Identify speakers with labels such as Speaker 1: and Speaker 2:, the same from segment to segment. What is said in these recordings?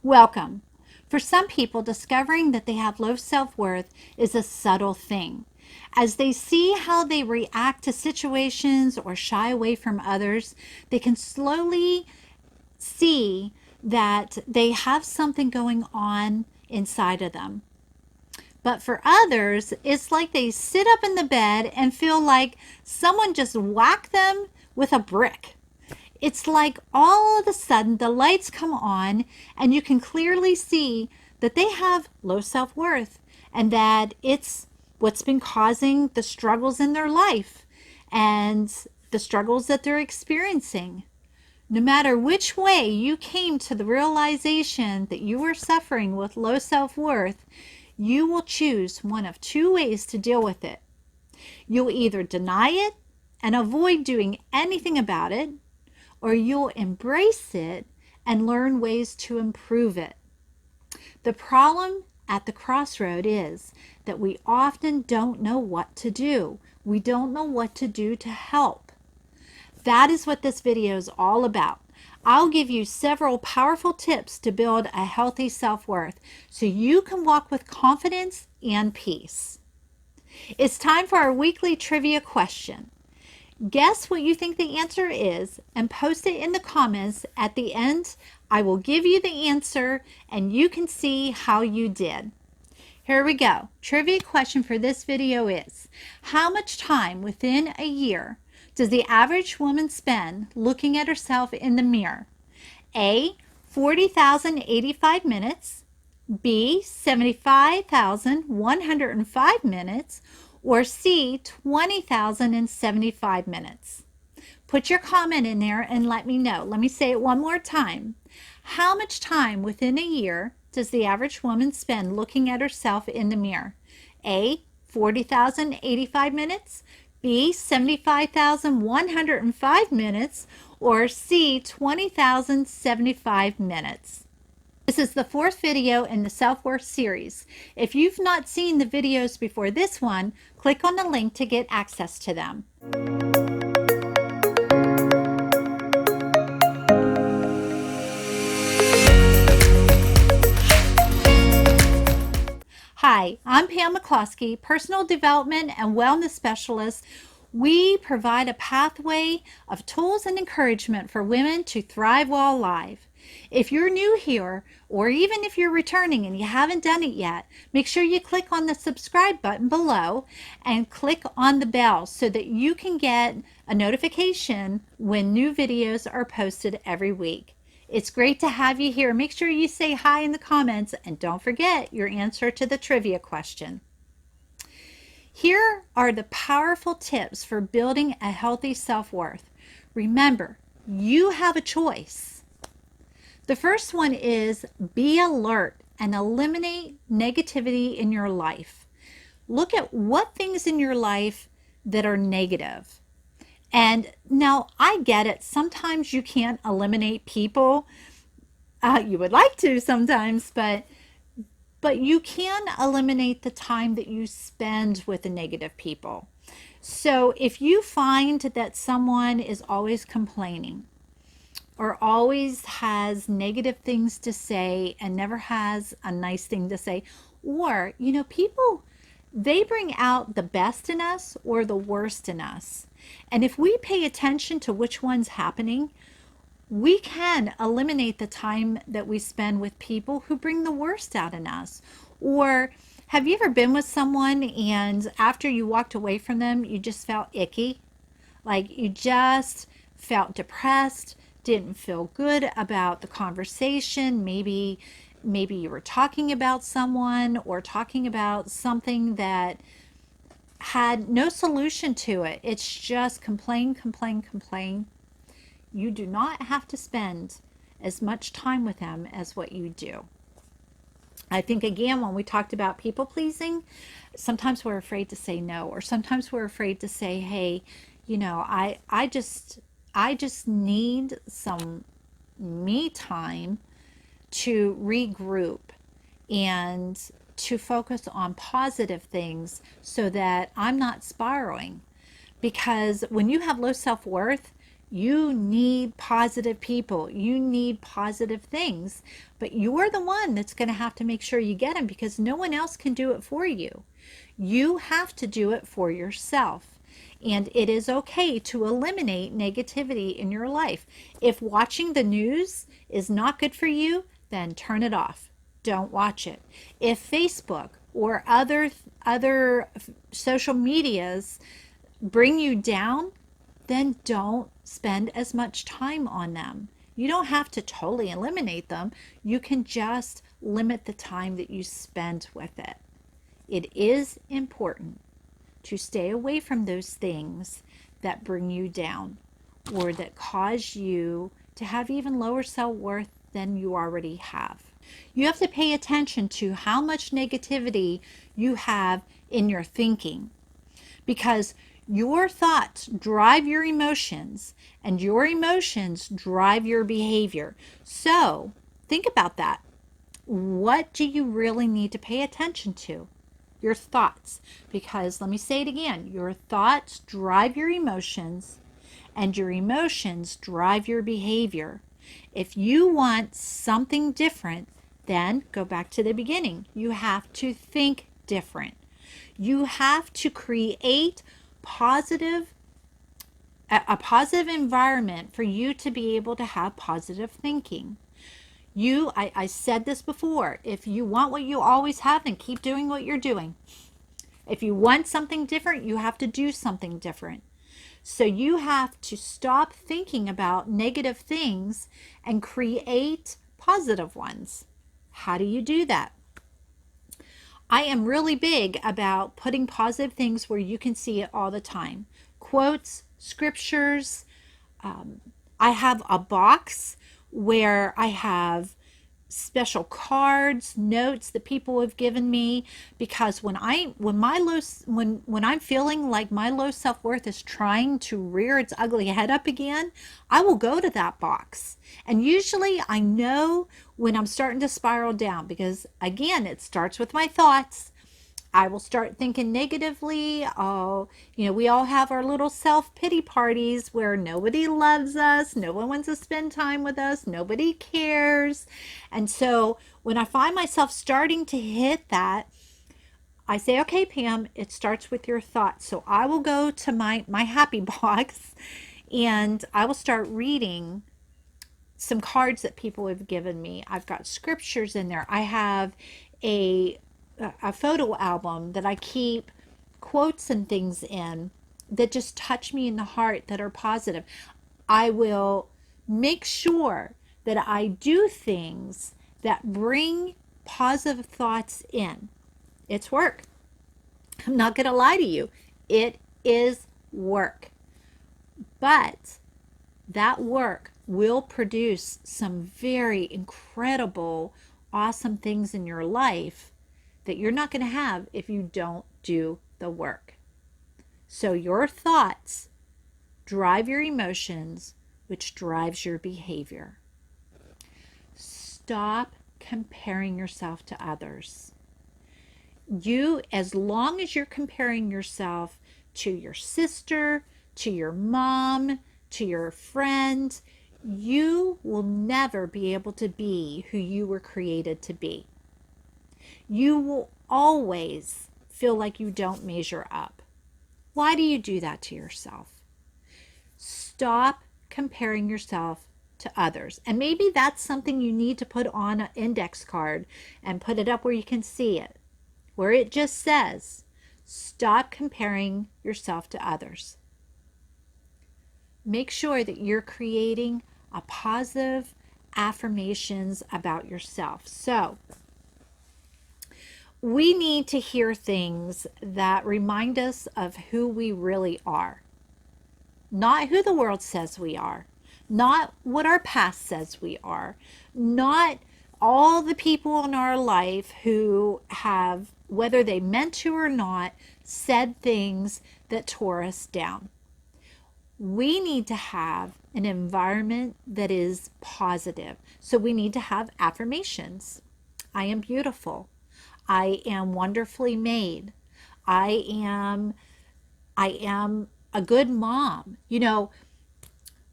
Speaker 1: Welcome. For some people, discovering that they have low self-worth is a subtle thing. As they see how they react to situations or shy away from others, they can slowly see that they have something going on inside of them. But for others, it's like they sit up in the bed and feel like someone just whacked them with a brick. It's like all of a sudden the lights come on and you can clearly see that they have low self-worth and that it's what's been causing the struggles in their life and the struggles that they're experiencing. No matter which way you came to the realization that you were suffering with low self-worth, you will choose one of two ways to deal with it. You'll either deny it and avoid doing anything about it, or you'll embrace it and learn ways to improve it. The problem at the crossroad is that we often don't know what to do. We don't know what to do to help. That is what this video is all about. I'll give you several powerful tips to build a healthy self-worth so you can walk with confidence and peace. It's time for our weekly trivia question. Guess what you think the answer is and post it in the comments. At the end, I will give you the answer and you can see how you did. Here we go. Trivia question for this video is, how much time within a year does the average woman spend looking at herself in the mirror? A, 40,085 minutes, B, 75,105 minutes, or C, 20,075 minutes. Put your comment in there and let me know. Let me say it one more time. How much time within a year does the average woman spend looking at herself in the mirror? A, 40,085 minutes, B, 75,105 minutes, or C, 20,075 minutes. This is the fourth video in the Self-Worth series. If you've not seen the videos before this one, click on the link to get access to them. Hi, I'm Pam McCloskey, Personal Development and Wellness Specialist. We provide a pathway of tools and encouragement for women to thrive while alive. If you're new here, or even if you're returning and you haven't done it yet, make sure you click on the subscribe button below and click on the bell so that you can get a notification when new videos are posted every week. It's great to have you here. Make sure you say hi in the comments and don't forget your answer to the trivia question. Here are the powerful tips for building a healthy self-worth. Remember, you have a choice. The first one is be alert and eliminate negativity in your life. Look at what things in your life that are negative. And now I get it. Sometimes you can't eliminate people. You would like to sometimes, but you can eliminate the time that you spend with the negative people. So if you find that someone is always complaining or always has negative things to say and never has a nice thing to say, or, people, they bring out the best in us or the worst in us. And if we pay attention to which one's happening, we can eliminate the time that we spend with people who bring the worst out in us. Or have you ever been with someone and after you walked away from them, you just felt icky? Like you just felt depressed, didn't feel good about the conversation. Maybe you were talking about someone or talking about something that had no solution to it. It's just complain, complain, complain. You do not have to spend as much time with them as what you do. I think, again, when we talked about people pleasing, sometimes we're afraid to say no, or sometimes we're afraid to say, hey, I just need some me time to regroup and to focus on positive things so that I'm not spiraling. Because when you have low self-worth, You need positive people. You need positive things. But you're the one that's going to have to make sure you get them because no one else can do it for you. You have to do it for yourself. And it is okay to eliminate negativity in your life. If watching the news is not good for you, then turn it off. Don't watch it. If Facebook or other social medias bring you down, then don't spend as much time on them. You don't have to totally eliminate them. You can just limit the time that you spend with it. It is important to stay away from those things that bring you down or that cause you to have even lower self-worth than you already have. You have to pay attention to how much negativity you have in your thinking because your thoughts drive your emotions and your emotions drive your behavior. So think about that. What do you really need to pay attention to? Your thoughts. Because let me say it again, your thoughts drive your emotions and your emotions drive your behavior. If you want something different, then go back to the beginning. You have to think different. You have to create positive a positive environment for you to be able to have positive thinking. I said this before, if you want what you always have, then keep doing what you're doing. If you want something different, you have to do something different. So you have to stop thinking about negative things and create positive ones. How do you do that? I am really big about putting positive things where you can see it all the time. Quotes, scriptures. I have a box where I have special cards, notes that people have given me because when I'm feeling like my low self-worth is trying to rear its ugly head up again, I will go to that box. And usually I know when I'm starting to spiral down because again, it starts with my thoughts. I will start thinking negatively. Oh, we all have our little self-pity parties where nobody loves us, no one wants to spend time with us, nobody cares. And so when I find myself starting to hit that, I say, okay, Pam, it starts with your thoughts. So I will go to my happy box and I will start reading some cards that people have given me. I've got scriptures in there. I have a photo album that I keep quotes and things in that just touch me in the heart that are positive. I will make sure that I do things that bring positive thoughts in. It's work. I'm not going to lie to you. It is work. But that work will produce some very incredible, awesome things in your life that you're not going to have if you don't do the work. So your thoughts drive your emotions, which drives your behavior. Stop comparing yourself to others. As long as you're comparing yourself to your sister, to your mom, to your friend, you will never be able to be who you were created to be. You will always feel like you don't measure up. Why do you do that to yourself? Stop comparing yourself to others. And maybe that's something you need to put on an index card and put it up where you can see it, where it just says, stop comparing yourself to others. Make sure that you're creating a positive affirmations about yourself. So we need to hear things that remind us of who we really are. Not who the world says we are. Not what our past says we are. Not all the people in our life who have, whether they meant to or not, said things that tore us down. We need to have an environment that is positive. So we need to have affirmations. I am beautiful. I am wonderfully made. I am a good mom.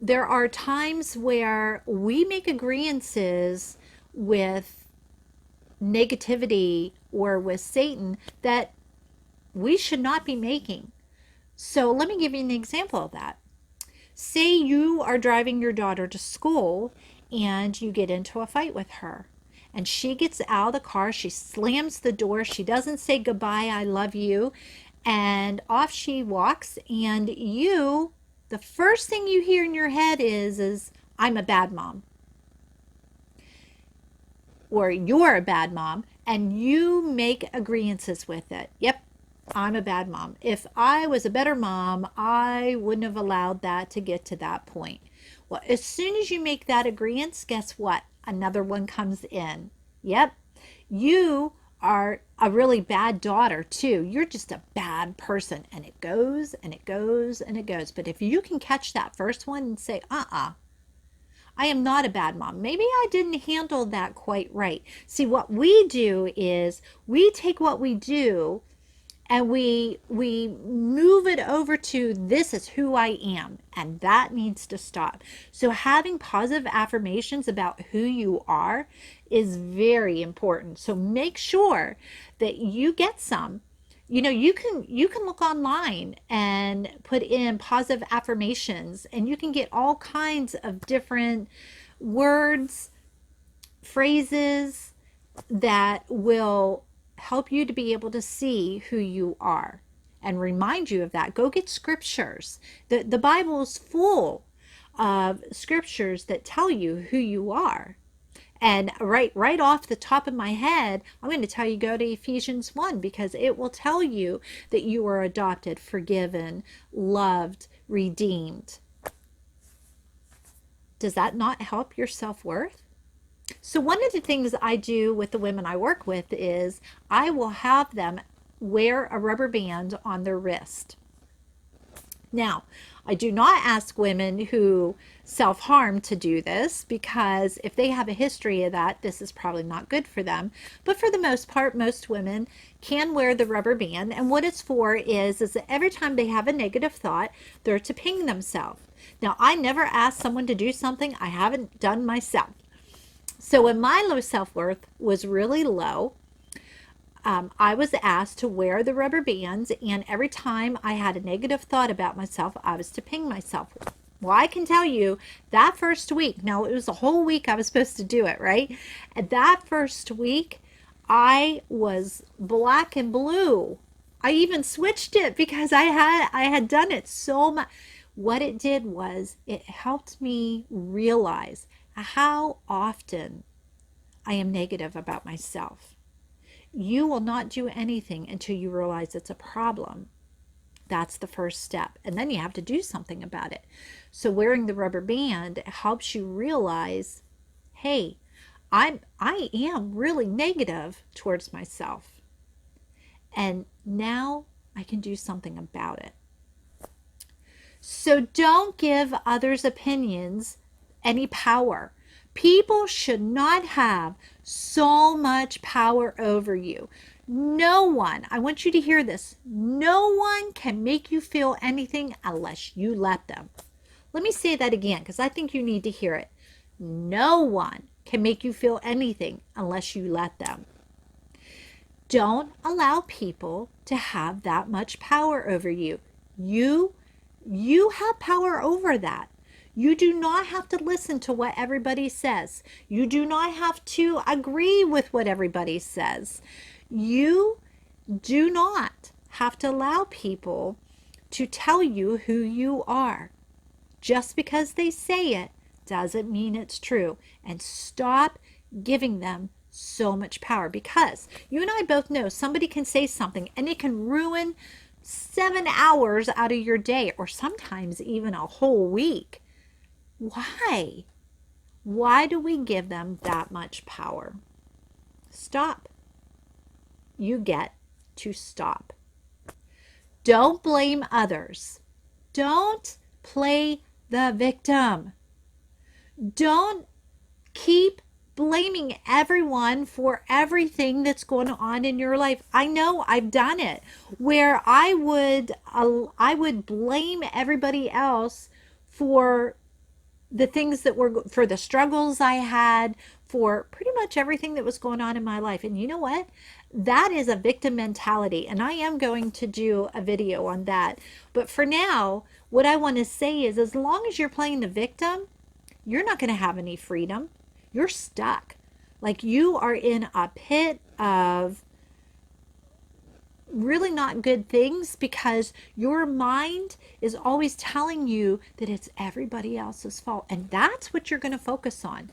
Speaker 1: there are times where we make agreeances with negativity or with Satan that we should not be making. So let me give you an example of that. Say you are driving your daughter to school and you get into a fight with her. And she gets out of the car, she slams the door, she doesn't say goodbye, I love you, and off she walks. And you, the first thing you hear in your head is I'm a bad mom, or you're a bad mom, and you make agreeances with it. Yep, I'm a bad mom. If I was a better mom, I wouldn't have allowed that to get to that point. Well, as soon as you make that agreement, guess what? Another one comes in. Yep, you are a really bad daughter too. You're just a bad person. And it goes and it goes and it goes. But if you can catch that first one and say, I am not a bad mom. Maybe I didn't handle that quite right. See, what we do is we take what we do and we move it over to this is who I am, and that needs to stop. So having positive affirmations about who you are is very important. So make sure that you get some. You can look online and put in positive affirmations, and you can get all kinds of different words, phrases that will help you to be able to see who you are and remind you of that. Go get scriptures. The Bible is full of scriptures that tell you who you are. And right off the top of my head, I'm going to tell you go to Ephesians 1, because it will tell you that you are adopted, forgiven, loved, redeemed. Does that not help your self-worth? So one of the things I do with the women I work with is I will have them wear a rubber band on their wrist. Now, I do not ask women who self-harm to do this, because if they have a history of that, this is probably not good for them. But for the most part, most women can wear the rubber band. And what it's for is that every time they have a negative thought, they're to ping themselves. Now, I never ask someone to do something I haven't done myself. So when my low self-worth was really low, I was asked to wear the rubber bands, and every time I had a negative thought about myself, I was to ping myself. Well, I can tell you that first week, now it was a whole week I was supposed to do it, right? And that first week, I was black and blue. I even switched it because I had done it so much. What it did was it helped me realize how often I am negative about myself. You will not do anything until you realize it's a problem. That's the first step. And then you have to do something about it. So wearing the rubber band helps you realize, hey, I am really negative towards myself. And now I can do something about it. So don't give others' opinions any power. People should not have so much power over you. No one, I want you to hear this, no one can make you feel anything unless you let them. Let me say that again, because I think you need to hear it. No one can make you feel anything unless you let them. Don't allow people to have that much power over you. You have power over that. You do not have to listen to what everybody says. You do not have to agree with what everybody says. You do not have to allow people to tell you who you are. Just because they say it doesn't mean it's true. And stop giving them so much power, because you and I both know somebody can say something and it can ruin 7 hours out of your day, or sometimes even a whole week. Why? Why do we give them that much power? Stop. You get to stop. Don't blame others. Don't play the victim. Don't keep blaming everyone for everything that's going on in your life. I know I've done it, where I would blame everybody else for the things that were for the struggles I had, for pretty much everything that was going on in my life. And you know what? That is a victim mentality. And I am going to do a video on that. But for now, what I want to say is as long as you're playing the victim, you're not going to have any freedom. You're stuck. Like you are in a pit of really not good things because your mind is always telling you that it's everybody else's fault. And that's what you're going to focus on.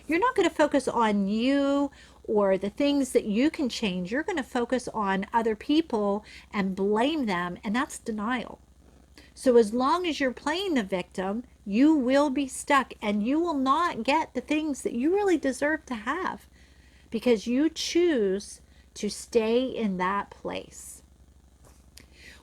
Speaker 1: You're not going to focus on you or the things that you can change. You're going to focus on other people and blame them. And that's denial. So as long as you're playing the victim, you will be stuck and you will not get the things that you really deserve to have because you choose to stay in that place.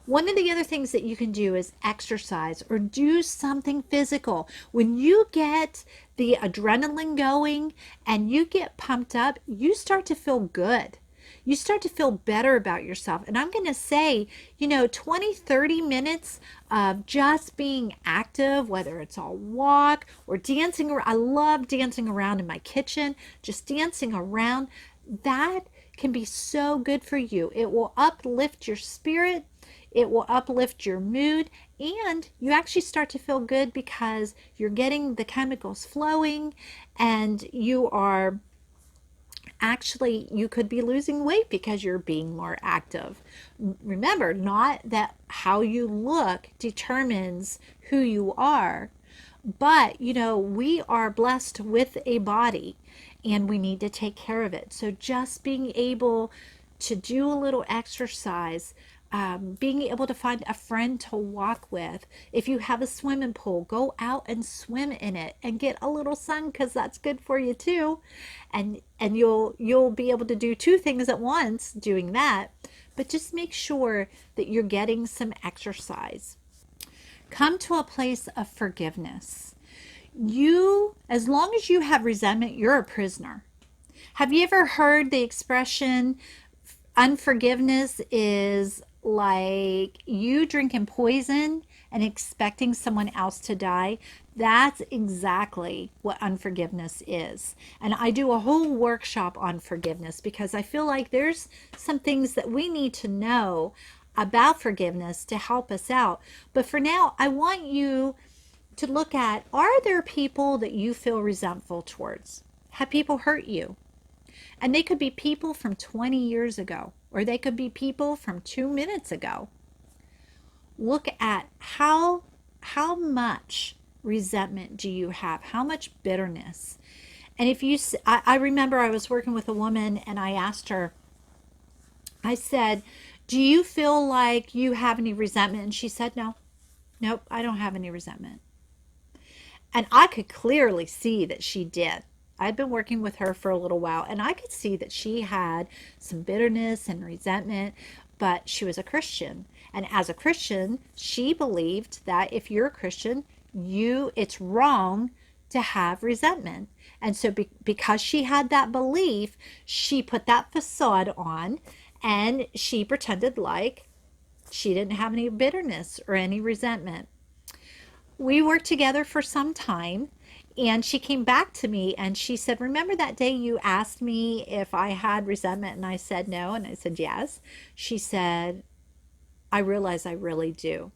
Speaker 1: One of the other things that you can do is exercise or do something physical. When you get the adrenaline going and you get pumped up, you start to feel good. You start to feel better about yourself. And I'm going to say, 20, 30 minutes of just being active, whether it's a walk or dancing around. I love dancing around in my kitchen, just dancing around. That can be so good for you. It will uplift your spirit. It will uplift your mood, and you actually start to feel good because you're getting the chemicals flowing and you could be losing weight because you're being more active. Remember, not that how you look determines who you are, but we are blessed with a body and we need to take care of it. So just being able to do a little exercise, being able to find a friend to walk with. If you have a swimming pool, go out and swim in it and get a little sun because that's good for you too. And you'll be able to do two things at once doing that. But just make sure that you're getting some exercise. Come to a place of forgiveness. As long as you have resentment, you're a prisoner. Have you ever heard the expression, unforgiveness is like you drinking poison and expecting someone else to die? That's exactly what unforgiveness is. And I do a whole workshop on forgiveness because I feel like there's some things that we need to know about forgiveness to help us out. But for now, I want you to look at, are there people that you feel resentful towards? Have people hurt you? And they could be people from 20 years ago, or they could be people from 2 minutes ago. Look at how much resentment do you have? How much bitterness? And I remember I was working with a woman and I asked her, I said, do you feel like you have any resentment? And she said, nope, I don't have any resentment. And I could clearly see that she did. I'd been working with her for a little while and I could see that she had some bitterness and resentment, but she was a Christian. And as a Christian, she believed that if you're a Christian, it's wrong to have resentment. And so because she had that belief, she put that facade on and she pretended like she didn't have any bitterness or any resentment. We worked together for some time and she came back to me and she said, remember that day you asked me if I had resentment? And I said no. And I said yes. She said, I realize I really do.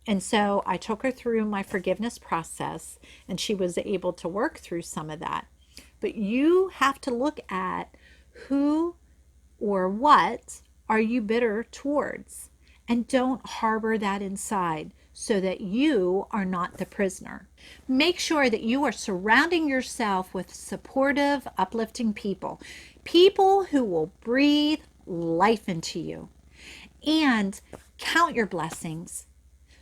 Speaker 1: And so I took her through my forgiveness process and she was able to work through some of that. But you have to look at who or what are you bitter towards, and don't harbor that inside so that you are not the prisoner. Make sure that you are surrounding yourself with supportive, uplifting people, people who will breathe life into you. And count your blessings.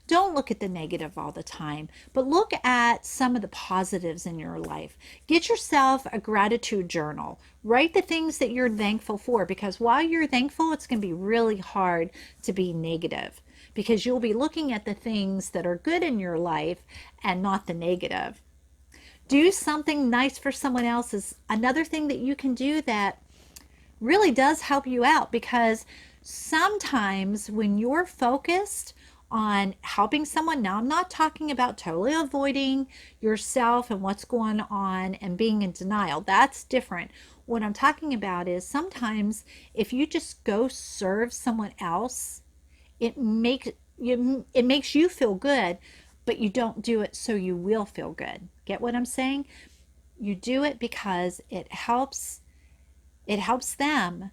Speaker 1: Don't look at the negative all the time, but look at some of the positives in your life. Get yourself a gratitude journal. Write the things that you're thankful for, because while you're thankful, it's going to be really hard to be negative because you'll be looking at the things that are good in your life and not the negative. Do something nice for someone else is another thing that you can do that really does help you out, because sometimes when you're focused on helping someone. Now, I'm not talking about totally avoiding yourself and what's going on and being in denial. That's different. What I'm talking about is sometimes if you just go serve someone else, it makes you feel good, but you don't do it so you will feel good. Get what I'm saying? You do it because it helps them,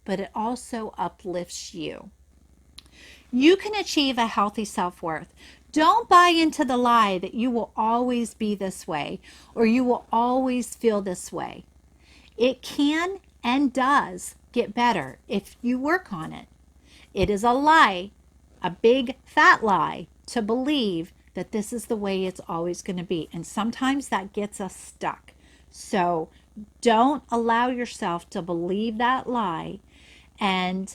Speaker 1: but it also uplifts you. You can achieve a healthy self-worth. Don't buy into the lie that you will always be this way or you will always feel this way. It can and does get better if you work on it. It is a lie, a big fat lie, to believe that this is the way it's always going to be. And sometimes that gets us stuck. So don't allow yourself to believe that lie. And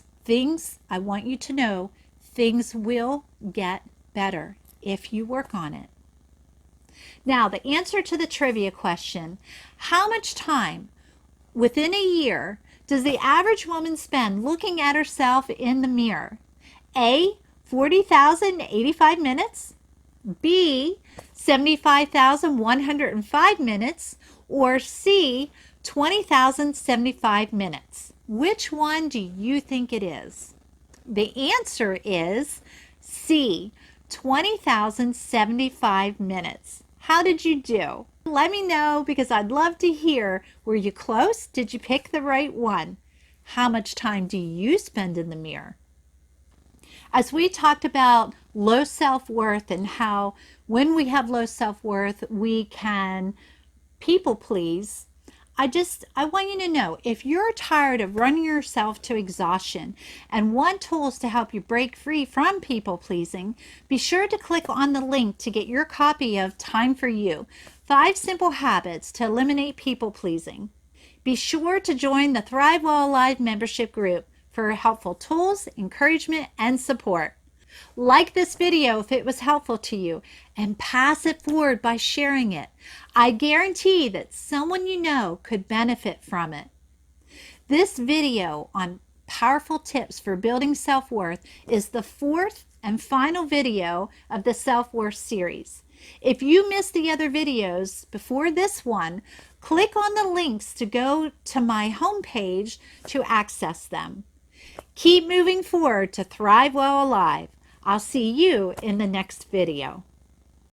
Speaker 1: I want you to know, things will get better if you work on it. Now, the answer to the trivia question, how much time within a year does the average woman spend looking at herself in the mirror? A, 40,085 minutes, B, 75,105 minutes, or C, 20,075 minutes. Which one do you think it is? The answer is C, 20,075 minutes. How did you do? Let me know, because I'd love to hear. Were you close? Did you pick the right one? How much time do you spend in the mirror? As we talked about low self-worth and how when we have low self-worth, we can people please. I want you to know, if you're tired of running yourself to exhaustion and want tools to help you break free from people pleasing, be sure to click on the link to get your copy of Time for You, 5 Simple Habits to Eliminate People Pleasing. Be sure to join the Thrive While Alive membership group for helpful tools, encouragement, and support. Like this video if it was helpful to you, and pass it forward by sharing it. I guarantee that someone you know could benefit from it. This video on powerful tips for building self-worth is the 4th and final video of the self-worth series. If you missed the other videos before this one, click on the links to go to my homepage to access them. Keep moving forward to thrive while alive. I'll see you in the next video.